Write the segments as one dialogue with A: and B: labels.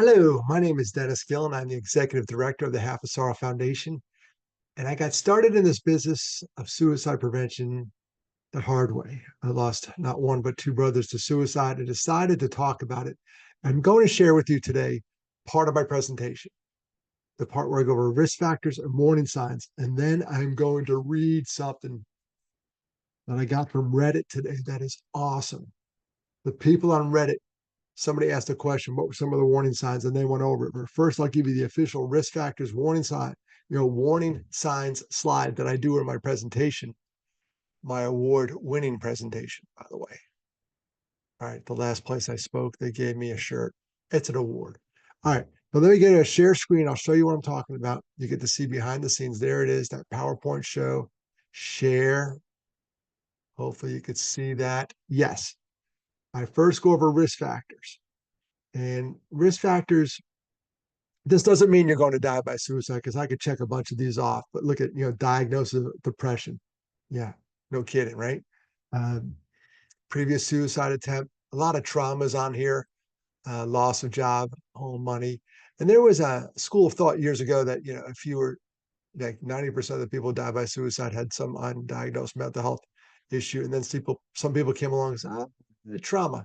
A: Hello, my name is Dennis Gillan. I'm the executive director of the Half a Sorrow Foundation. And I got started in this business of suicide prevention the hard way. I lost not one, but two brothers to suicide and decided to talk about it. I'm going to share with you today part of my presentation, the part where I go over risk factors and warning signs. And then I'm going to read something that I got from Reddit today that is awesome. The people on Reddit, somebody asked a question, what were some of the warning signs? And they went over it. But first, I'll give you the official risk factors warning sign, warning signs slide that I do in my presentation, my award-winning presentation, by the way. All right, the last place I spoke, they gave me a shirt. It's an award. All right, but let me get a share screen. I'll show you what I'm talking about. You get to see behind the scenes. There it is, that PowerPoint show. Share. Hopefully you could see that. Yes. I first go over risk factors. And risk factors, this doesn't mean you're going to die by suicide because I could check a bunch of these off. But look at, diagnosis of depression. Yeah, no kidding, right? Um, Previous suicide attempt, a lot of traumas on here, loss of job, home money. And there was a school of thought years ago that, if you were like 90% of the people who die by suicide had some undiagnosed mental health issue. And then some people came along and said, the trauma.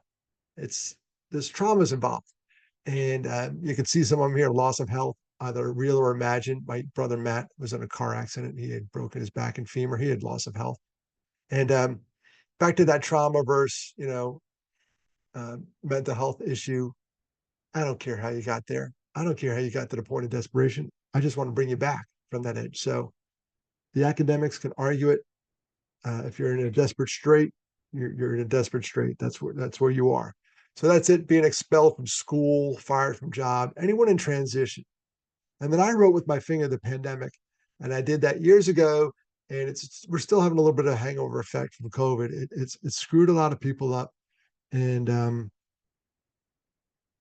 A: It's there's traumas involved. And you can see some of them here, loss of health, either real or imagined. My brother Matt was in a car accident. He had broken his back and femur. He had loss of health. And back to that trauma versus, mental health issue. I don't care how you got there. I don't care how you got to the point of desperation. I just want to bring you back from that edge. So the academics can argue it. If you're in a desperate strait, you're in a desperate strait. That's where you are. So that's it. Being expelled from school, fired from job, anyone in transition. And then I wrote with my finger the pandemic, and I did that years ago. And we're still having a little bit of hangover effect from COVID. It screwed a lot of people up, and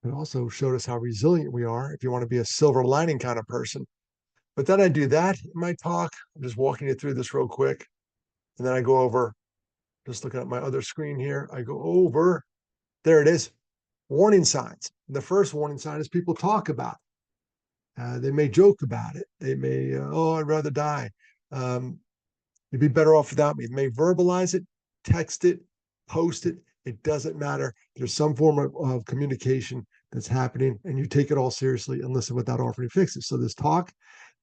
A: it also showed us how resilient we are. If you want to be a silver lining kind of person, but then I do that in my talk. I'm just walking you through this real quick, and then I go over. Just looking at my other screen here, I go over. There it is. Warning signs. The first warning sign is people talk about it. They may joke about it. They may, I'd rather die. Um, You'd be better off without me. They may verbalize it, text it, post it. It doesn't matter. There's some form of communication that's happening, and you take it all seriously and listen without offering fixes. So this talk.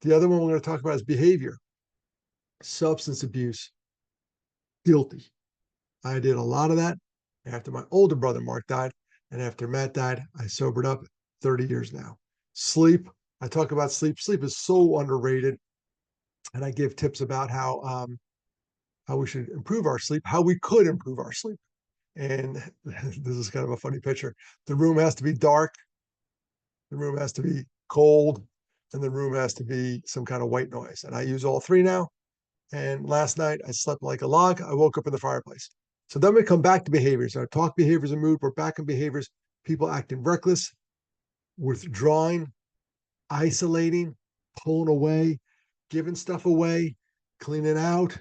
A: The other one we're going to talk about is behavior, substance abuse, guilty. I did a lot of that after my older brother Mark died, and after Matt died, I sobered up 30 years now. Sleep. I talk about sleep. Sleep is so underrated, and I give tips about how we should improve our sleep, how we could improve our sleep. And this is kind of a funny picture. The room has to be dark, the room has to be cold, and the room has to be some kind of white noise. And I use all three now. And last night I slept like a log. I woke up in the fireplace. So then we come back to behaviors. Our talk behaviors and mood. We're back in behaviors. People acting reckless, withdrawing, isolating, pulling away, giving stuff away, cleaning out,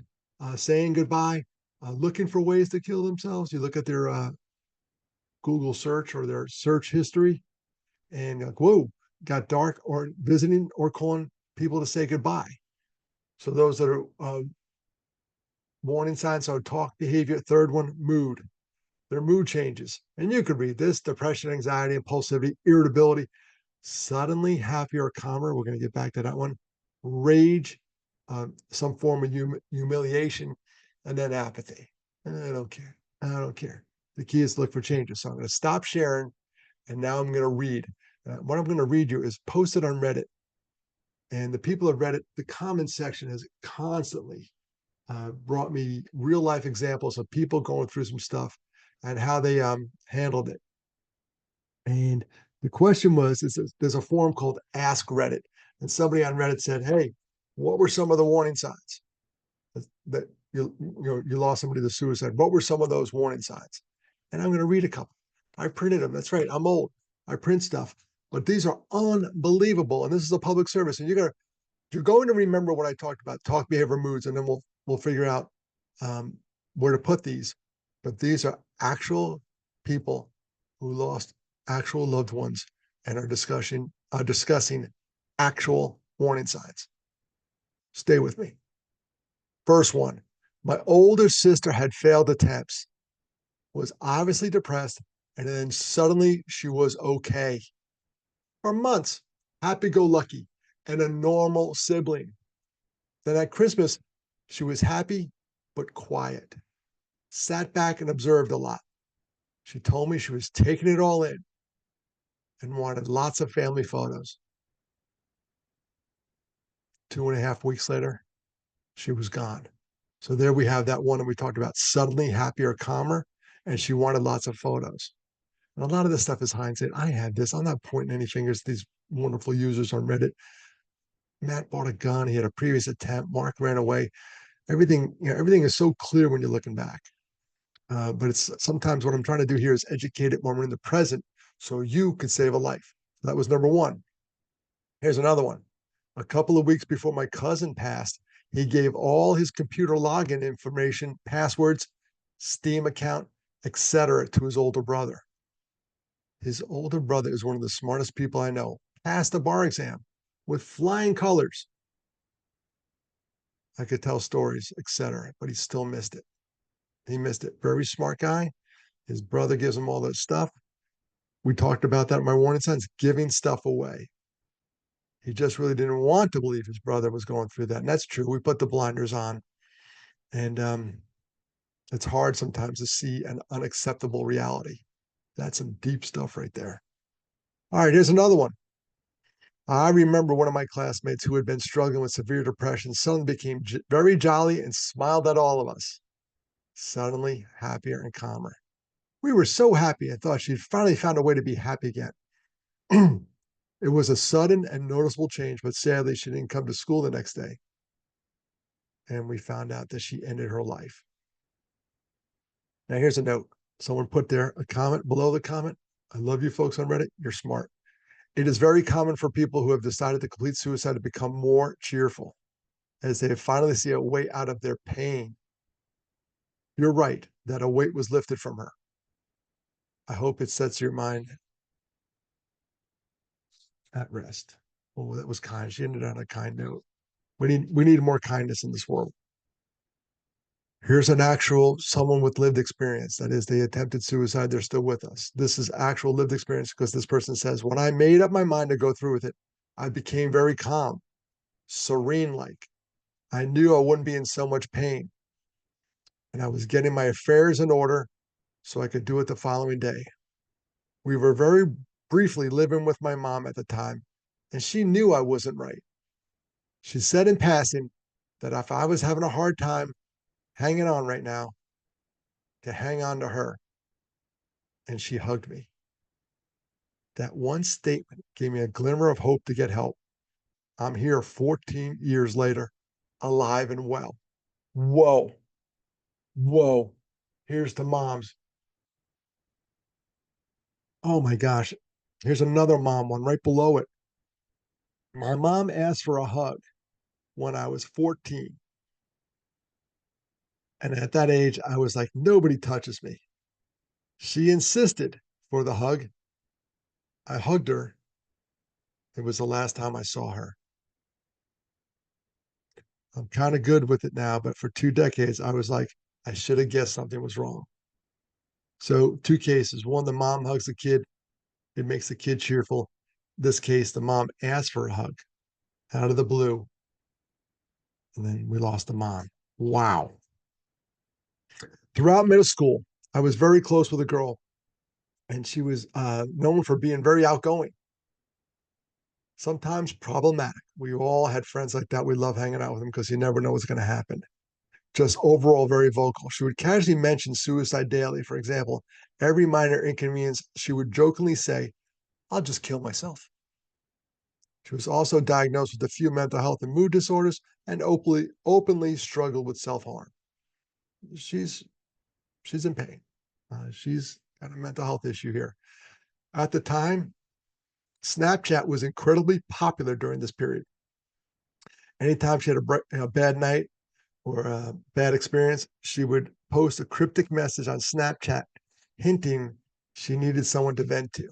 A: saying goodbye, looking for ways to kill themselves. You look at their Google search or their search history, and you're like, whoa, got dark, or visiting or calling people to say goodbye. So those that are warning signs. So talk behavior. Third one, mood. Their mood changes. And you could read this: depression, anxiety, impulsivity, irritability, suddenly happy or calmer. We're going to get back to that one. Rage, some form of humiliation, and then apathy. I don't care. I don't care. The key is to look for changes. So I'm going to stop sharing, and now I'm going to read. What I'm going to read you is posted on Reddit. And the people have read it. The comment section has constantly brought me real life examples of people going through some stuff and how they handled it. And the question was, there's a forum called Ask Reddit, and somebody on Reddit said, "Hey, what were some of the warning signs that you lost somebody to suicide? What were some of those warning signs?" And I'm going to read a couple. I printed them. That's right. I'm old. I print stuff, but these are unbelievable. And this is a public service, and you're going to remember what I talked about: talk, behavior, moods, and then we'll figure out um, where to put these. But these are actual people who lost actual loved ones, and are discussing actual warning signs. Stay with me. First one, my older sister had failed attempts, was obviously depressed, and then suddenly she was okay. For months, happy-go-lucky, and a normal sibling. Then at Christmas, she was happy but quiet, sat back and observed a lot. She told me she was taking it all in and wanted lots of family photos. 2.5 weeks later, she was gone. So there we have that one that we talked about, suddenly happier, calmer, and she wanted lots of photos. And a lot of this stuff is hindsight. I had this. I'm not pointing any fingers at these wonderful users on Reddit. Matt bought a gun. He had a previous attempt. Mark ran away. Everything is so clear when you're looking back. But it's sometimes what I'm trying to do here is educate it when we're in the present so you could save a life. That was number one. Here's another one. A couple of weeks before my cousin passed, he gave all his computer login information, passwords, Steam account, etc., to his older brother. His older brother is one of the smartest people I know, passed the bar exam with flying colors. I could tell stories, etc., but he still missed it. He missed it. Very smart guy. His brother gives him all that stuff. We talked about that in my warning signs, giving stuff away. He just really didn't want to believe his brother was going through that. And that's true. We put the blinders on. And it's hard sometimes to see an unacceptable reality. That's some deep stuff right there. All right, here's another one. I remember one of my classmates who had been struggling with severe depression suddenly became very jolly and smiled at all of us. Suddenly happier and calmer. We were so happy. I thought she'd finally found a way to be happy again. It was a sudden and noticeable change, but sadly, she didn't come to school the next day. And we found out that she ended her life. Now, here's a note. Someone put there a comment below the comment. I love you folks on Reddit. You're smart. It is very common for people who have decided to complete suicide to become more cheerful as they finally see a way out of their pain. You're right that a weight was lifted from her. I hope it sets your mind at rest. Oh, that was kind. She ended on a kind note. We need more kindness in this world. Here's an actual someone with lived experience. That is, they attempted suicide. They're still with us. This is actual lived experience because this person says, when I made up my mind to go through with it, I became very calm, serene like. I knew I wouldn't be in so much pain. And I was getting my affairs in order so I could do it the following day. We were very briefly living with my mom at the time, and she knew I wasn't right. She said in passing that if I was having a hard time hanging on right now, to hang on to her. And she hugged me. That one statement gave me a glimmer of hope to get help. I'm here 14 years later, alive and well. Whoa. Whoa. Here's to moms. Oh my gosh. Here's another mom one right below it. My mom asked for a hug when I was 14. And at that age, I was like, nobody touches me. She insisted for the hug. I hugged her. It was the last time I saw her. I'm kind of good with it now, but for 2 decades, I was like, I should have guessed something was wrong. So, two cases. One, the mom hugs the kid, it makes the kid cheerful. This case, the mom asked for a hug out of the blue, and then we lost the mom. Wow. Throughout middle school, I was very close with a girl, and she was known for being very outgoing, sometimes problematic. We all had friends like that. We love hanging out with them because you never know what's going to happen. Just overall very vocal. She would casually mention suicide daily. For example, every minor inconvenience, she would jokingly say, I'll just kill myself. She was also diagnosed with a few mental health and mood disorders and openly struggled with self-harm. She's in pain. She's got a mental health issue here. At the time, Snapchat was incredibly popular during this period. Anytime she had a bad night, or a bad experience, she would post a cryptic message on Snapchat hinting she needed someone to vent to.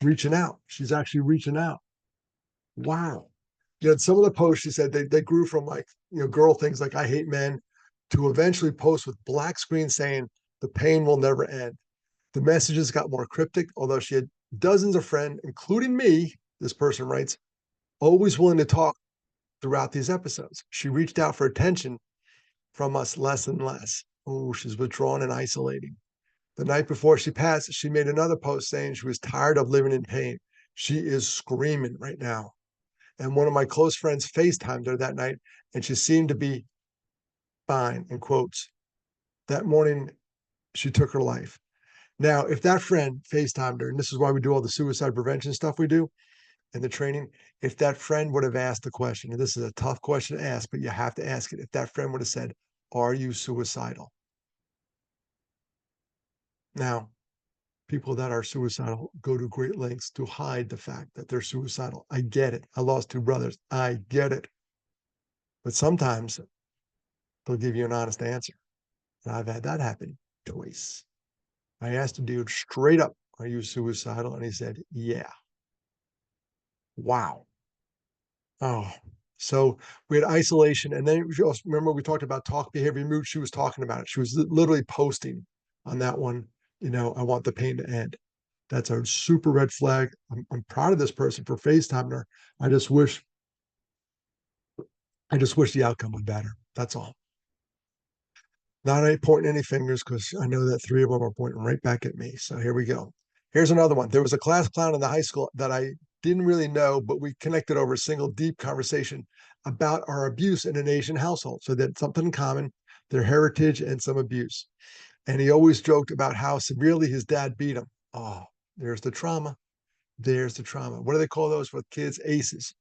A: reaching out. She's actually reaching out. Wow. Yeah, some of the posts she said they grew from like, girl things like I hate men to eventually posts with black screen saying the pain will never end. The messages got more cryptic, although she had dozens of friends, including me, this person writes, always willing to talk throughout these episodes. She reached out for attention from us less and less. Oh, she's withdrawn and isolating. The night before she passed, she made another post saying she was tired of living in pain. She is screaming right now. And one of my close friends FaceTimed her that night, and she seemed to be fine, in quotes. That morning, she took her life. Now, if that friend FaceTimed her, and this is why we do all the suicide prevention stuff we do and the training, if that friend would have asked the question, and this is a tough question to ask, but you have to ask it. If that friend would have said, are you suicidal? Now, people that are suicidal go to great lengths to hide the fact that they're suicidal. I get it. I lost two brothers. I get it. But sometimes they'll give you an honest answer. And I've had that happen twice. I asked a dude straight up, are you suicidal? And he said, yeah. Wow. Oh, so we had isolation. And then remember we talked about talk behavior mood. She was talking about it. She was literally posting on that one, I want the pain to end. That's a super red flag. I'm proud of this person for FaceTiming her. I just wish the outcome was better. That's all. Not any pointing any fingers because I know that three of them are pointing right back at me. So here we go. Here's another one. There was a class clown in the high school that I didn't really know, but we connected over a single deep conversation about our abuse in an Asian household. So that's something in common, their heritage and some abuse. And he always joked about how severely his dad beat him. Oh, there's the trauma. There's the trauma. What do they call those with kids? ACEs,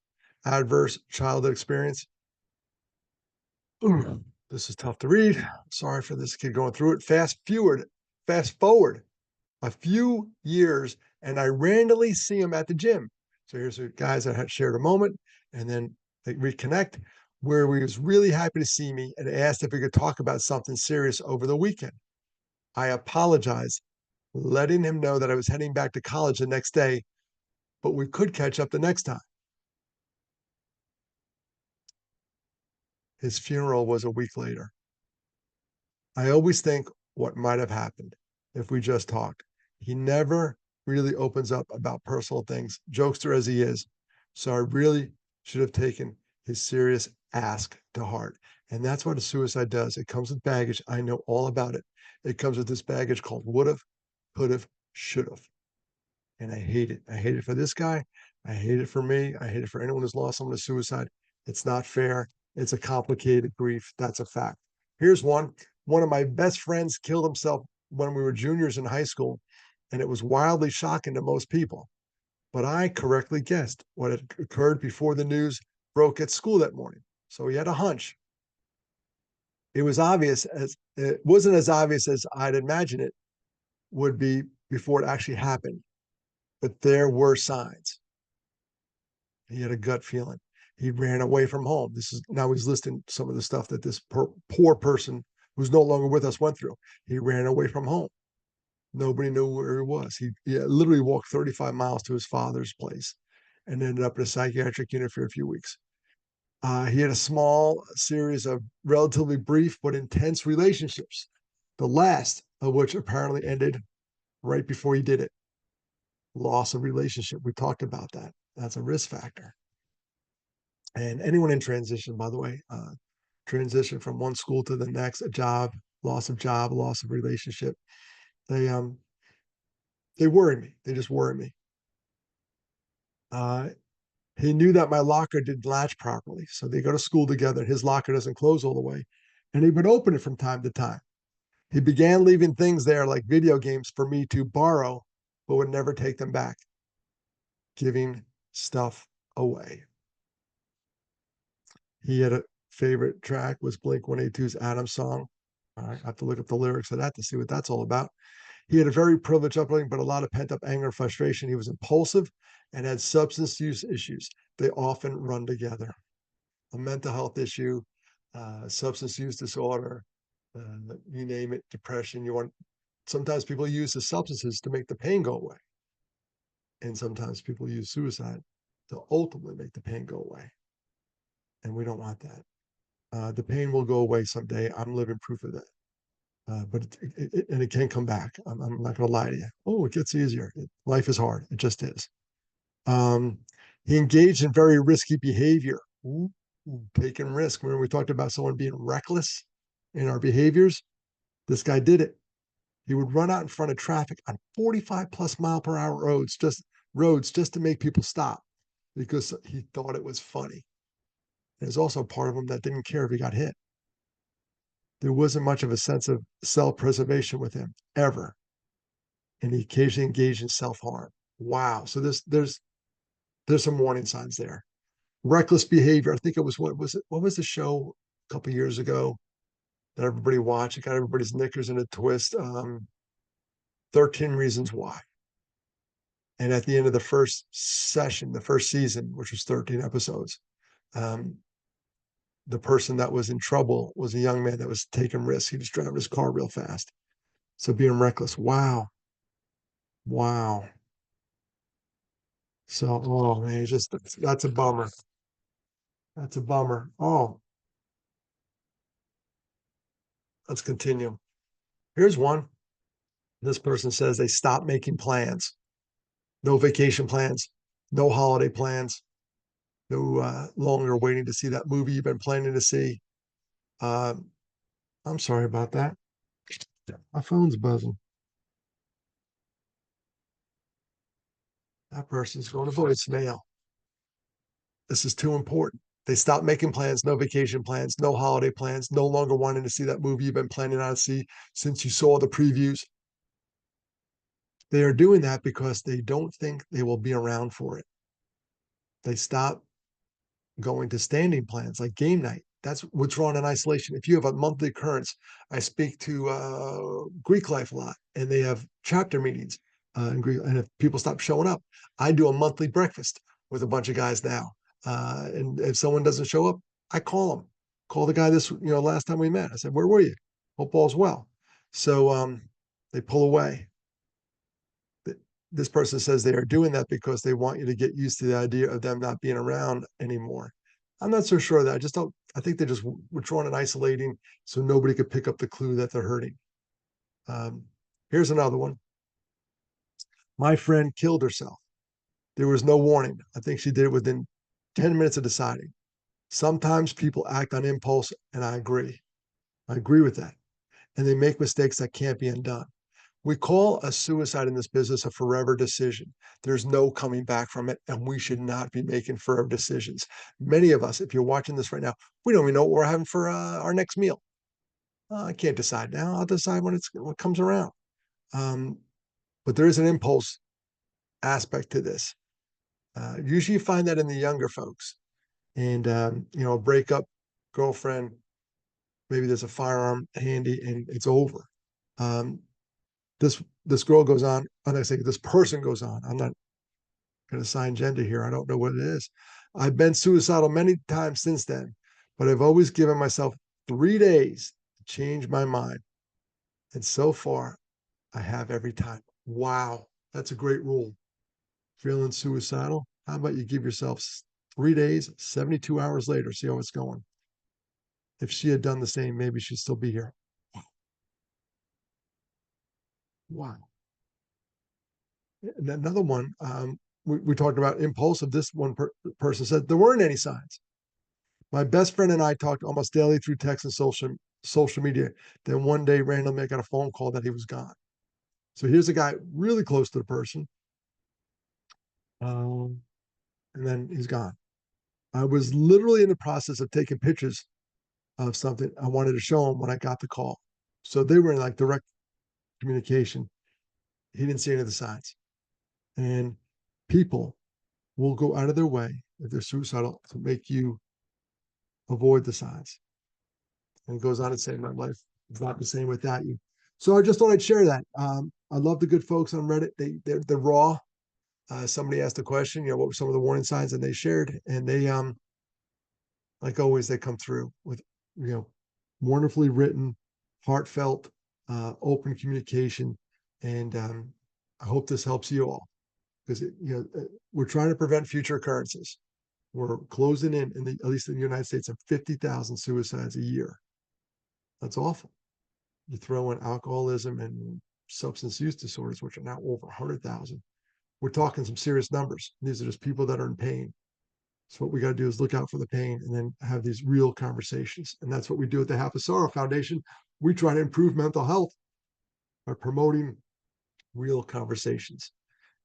A: adverse childhood experience. Ooh, this is tough to read. Sorry for this kid going through it. Fast forward a few years, and I randomly see him at the gym. So here's the guys that had shared a moment, and then they reconnect, where he was really happy to see me and asked if we could talk about something serious over the weekend. I apologized, letting him know that I was heading back to college the next day, but we could catch up the next time. His funeral was a week later. I always think what might have happened if we just talked. He never really opens up about personal things, jokester as he is. So I really should have taken his serious ask to heart. And that's what a suicide does. It comes with baggage. I know all about it. It comes with this baggage called would have, could have, should have. And I hate it. I hate it for this guy. I hate it for me. I hate it for anyone who's lost someone to suicide. It's not fair. It's a complicated grief. That's a fact. Here's one. One of my best friends killed himself when we were juniors in high school, and it was wildly shocking to most people. But I correctly guessed what had occurred before the news broke at school that morning. So he had a hunch. It wasn't as obvious as I'd imagine it would be before it actually happened, but there were signs. He had a gut feeling. He ran away from home. This is now he's listing some of the stuff that this poor person who's no longer with us went through. He ran away from home. Nobody knew where he was. He literally walked 35 miles to his father's place and ended up in a psychiatric unit for a few weeks. He had a small series of relatively brief but intense relationships, the last of which apparently ended right before he did it. Loss of relationship. We talked about that. That's a risk factor. And anyone in transition, by the way, transition from one school to the next, a job, loss of relationship. They they worry me. They just worry me. Uh, he knew that my locker didn't latch properly, so they go to school together. His locker doesn't close all the way, and he would open it from time to time. He began leaving things there like video games for me to borrow, but would never take them back, giving stuff away. He had a favorite track was Blink 182's Adam song. I have to look up the lyrics of that to see what that's all about. He had a very privileged upbringing, but a lot of pent up anger and frustration. He was impulsive and had substance use issues. They often run together. A mental health issue, substance use disorder, you name it, depression. Sometimes people use the substances to make the pain go away. And sometimes people use suicide to ultimately make the pain go away. And we don't want that. The pain will go away someday. I'm living proof of that. But and it can come back. I'm not going to lie to you. Oh, it gets easier. Life is hard. It just is. Um, he engaged in very risky behavior. Ooh, taking risk. Remember we talked about someone being reckless in our behaviors? This guy did it. He would run out in front of traffic on 45 plus mile per hour roads just to make people stop because he thought it was funny. There's also part of him that didn't care if he got hit. There wasn't much of a sense of self-preservation with him ever, and he occasionally engaged in self-harm. Wow. So there's some warning signs there. Reckless behavior. I think it was what was the show a couple years ago that everybody watched? It got everybody's knickers in a twist. 13 Reasons Why. And at the end of the first session, the first season, which was 13 episodes, um, the person that was in trouble was a young man that was taking risks. He was driving his car real fast. So being reckless. Wow. Wow. So, oh man, just that's a bummer. That's a bummer. Oh, let's continue. Here's one. This person says they stopped making plans. No vacation plans, no holiday plans, no longer waiting to see that movie you've been planning to see. Uh, I'm sorry about that. My phone's buzzing. That person's going to voicemail. This is too important. They stopped making plans, no vacation plans, no holiday plans, no longer wanting to see that movie you've been planning on to see since you saw the previews. They are doing that because they don't think they will be around for it. They stop going to standing plans like game night. That's withdrawing in isolation. If you have a monthly occurrence, I speak to Greek life a lot, and they have chapter meetings in Greek. And if people stop showing up, I do a monthly breakfast with a bunch of guys now. And if someone doesn't show up, I call them. Call the guy last time we met. I said, "Where were you? Hope all's well." So they pull away. This person says they are doing that because they want you to get used to the idea of them not being around anymore. I'm not so sure that. I just don't. I think they're just withdrawing and isolating so nobody could pick up the clue that they're hurting. Um, Here's another one. My friend killed herself. There was no warning. I think she did it within 10 minutes of deciding. Sometimes people act on impulse, and I agree. I agree with that. And they make mistakes that can't be undone. We call a suicide in this business a forever decision. There's no coming back from it, and we should not be making forever decisions. Many of us, if you're watching this right now, we don't even know what we're having for our next meal. I can't decide now. I'll decide when it comes around. Um, but there is an impulse aspect to this. Usually, you find that in the younger folks, and a breakup, girlfriend, maybe there's a firearm handy, and it's over. Um, this girl goes on, and I say this person goes on. I'm not going to assign gender here. I don't know what it is. I've been suicidal many times since then, but I've always given myself 3 days to change my mind. And so far, I have every time. Wow, that's a great rule. Feeling suicidal? How about you give yourself 3 days, 72 hours later, see how it's going. If she had done the same, maybe she'd still be here. Wow. And another one, we talked about impulsive. This one person said there weren't any signs. My best friend and I talked almost daily through text and social media. Then one day, randomly, I got a phone call that he was gone. So here's a guy really close to the person, um, and then he's gone. I was literally in the process of taking pictures of something I wanted to show him when I got the call. So they were in like direct communication. He didn't see any of the signs, and people will go out of their way if they're suicidal to make you avoid the signs. And it goes on to say, my life is not the same without you. So I just thought I'd share that. I love the good folks on Reddit. They're raw. Somebody asked a question, what were some of the warning signs, and they shared, and they like always, they come through with you know wonderfully written, heartfelt, open communication, and I hope this helps you all. because we're trying to prevent future occurrences. We're closing in at least in the United States, of 50,000 suicides a year. That's awful. You throw in alcoholism and substance use disorders, which are now over 100,000. We're talking some serious numbers. These are just people that are in pain. So what we got to do is look out for the pain and then have these real conversations. And that's what we do at the Half a Sorrow Foundation. We try to improve mental health by promoting real conversations.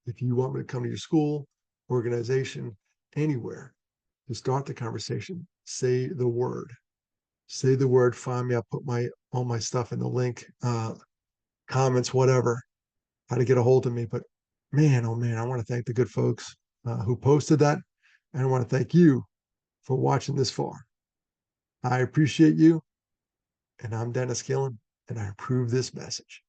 A: If you want me to come to your school, organization, anywhere to start the conversation, say the word. Say the word, find me. I'll put all my stuff in the link, comments, whatever, how to get a hold of me. But man, oh man, I want to thank the good folks who posted that. And I want to thank you for watching this far. I appreciate you. And I'm Dennis Gillan, and I approve this message.